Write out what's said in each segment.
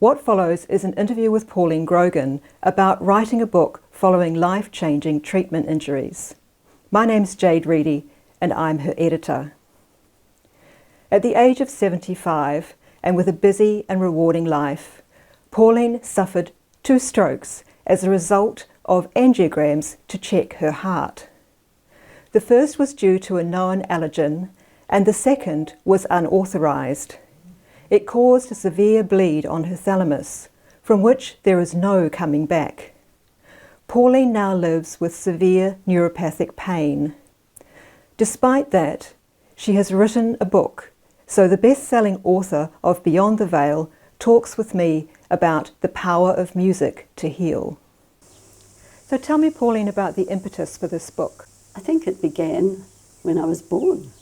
What follows is an interview with Pauline Grogan about writing a book following life-changing treatment injuries. My name's Jade Reedy and I'm her editor. At the age of 75 and with a busy and rewarding life, Pauline suffered 2 strokes as a result of angiograms to check her heart. The first was due to a known allergen and the second was unauthorised. It caused a severe bleed on her thalamus, from which there is no coming back. Pauline now lives with severe neuropathic pain. Despite that, she has written a book, so the best-selling author of Beyond the Veil talks with me about the power of music to heal. So tell me, Pauline, about the impetus for this book. I think it began when I was born,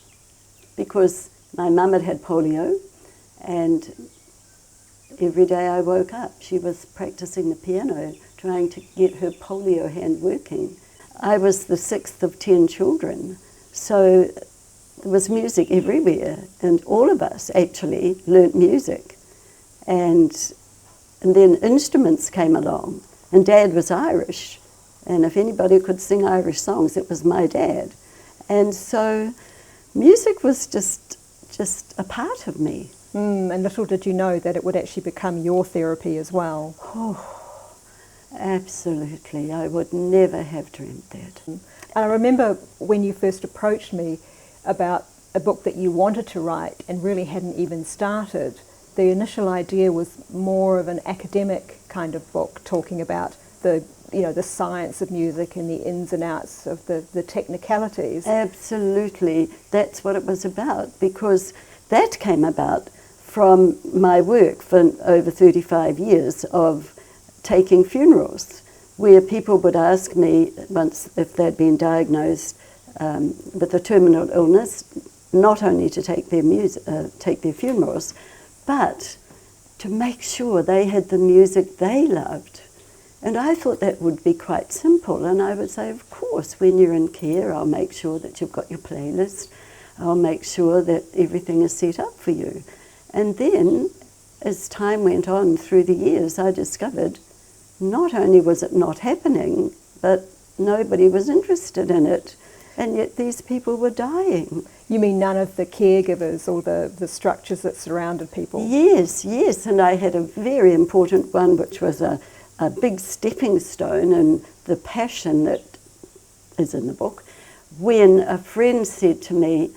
because my mum had polio, and every day I woke up, she was practicing the piano, trying to get her polio hand working. I was the 6th of 10 children, so there was music everywhere, and all of us actually learnt music. And then instruments came along, and Dad was Irish, and if anybody could sing Irish songs, it was my dad. And so music was just a part of me. And little did you know that it would actually become your therapy as well. Oh, absolutely. I would never have dreamt that. And I remember when you first approached me about a book that you wanted to write and really hadn't even started. The initial idea was more of an academic kind of book, talking about the science of music and the ins and outs of the technicalities. Absolutely. That's what it was about, because that came about from my work for over 35 years of taking funerals, where people would ask me once if they'd been diagnosed with a terminal illness, not only to take their funerals, but to make sure they had the music they loved. And I thought that would be quite simple, and I would say, of course, when you're in care, I'll make sure that you've got your playlist, I'll make sure that everything is set up for you. And then, as time went on through the years, I discovered not only was it not happening, but nobody was interested in it, and yet these people were dying. You mean none of the caregivers or the structures that surrounded people? Yes, and I had a very important one, which was a big stepping stone in the passion that is in the book, when a friend said to me,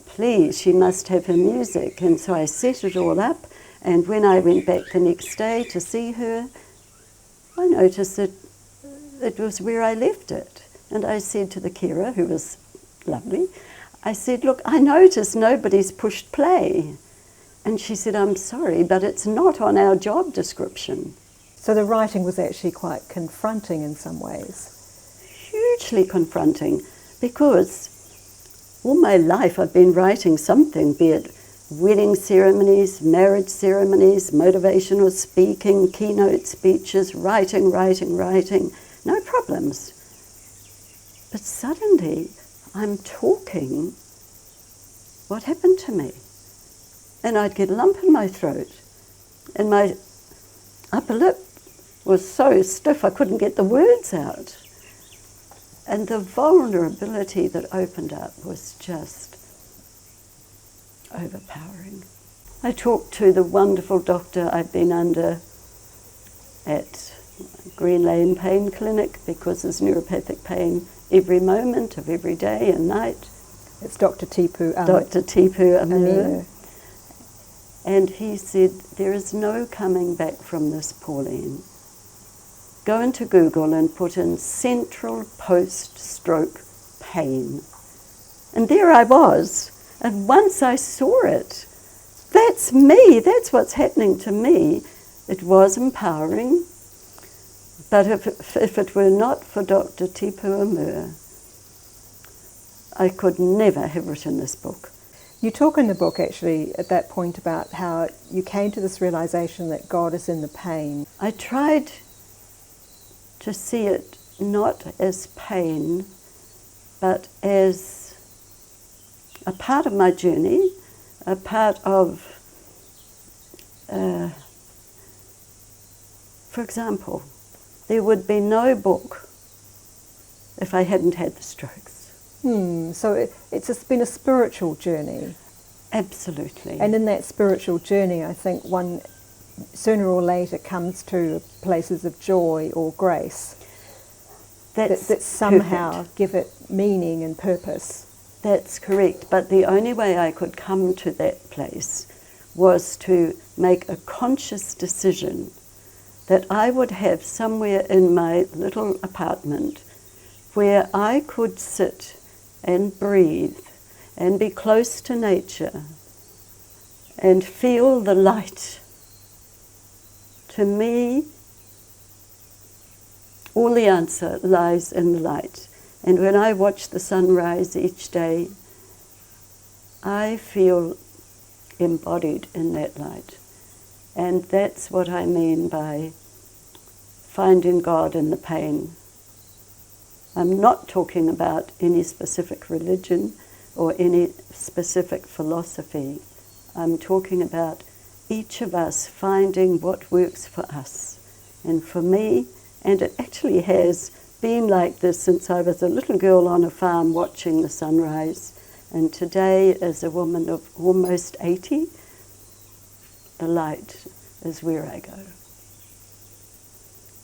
please, she must have her music. And so I set it all up, and when I went back the next day to see her, I noticed that it was where I left it. And I said to the carer, who was lovely, I said, look, I noticed nobody's pushed play. And she said, I'm sorry, but it's not on our job description. So the writing was actually quite confronting in some ways. Hugely confronting, because all my life I've been writing something, be it wedding ceremonies, marriage ceremonies, motivational speaking, keynote speeches, writing, no problems. But suddenly I'm talking, what happened to me? And I'd get a lump in my throat, and my upper lip was so stiff I couldn't get the words out. And the vulnerability that opened up was just overpowering. I talked to the wonderful doctor I've been under at Green Lane Pain Clinic, because there's neuropathic pain every moment of every day and night. It's Dr. Tipu Amir. And he said, there is no coming back from this, Pauline. Go into Google and put in central post-stroke pain. And there I was. And once I saw it, that's me, that's what's happening to me. It was empowering. But if it were not for Dr. Tipu Amir, I could never have written this book. You talk in the book actually at that point about how you came to this realization that God is in the pain. I tried to see it not as pain, but as a part of my journey, a part of For example, there would be no book if I hadn't had the strokes. So it's been a spiritual journey. Absolutely. And in that spiritual journey, I think one sooner or later comes to places of joy or grace that somehow perfect. give it meaning and purpose. That's correct. But the only way I could come to that place was to make a conscious decision that I would have somewhere in my little apartment where I could sit and breathe and be close to nature and feel the light. To me, all the answer lies in the light. And when I watch the sunrise each day, I feel embodied in that light. And that's what I mean by finding God in the pain. I'm not talking about any specific religion or any specific philosophy. I'm talking about each of us finding what works for us. And for me, and it actually has been like this since I was a little girl on a farm watching the sunrise, and today as a woman of almost 80, the light is where I go.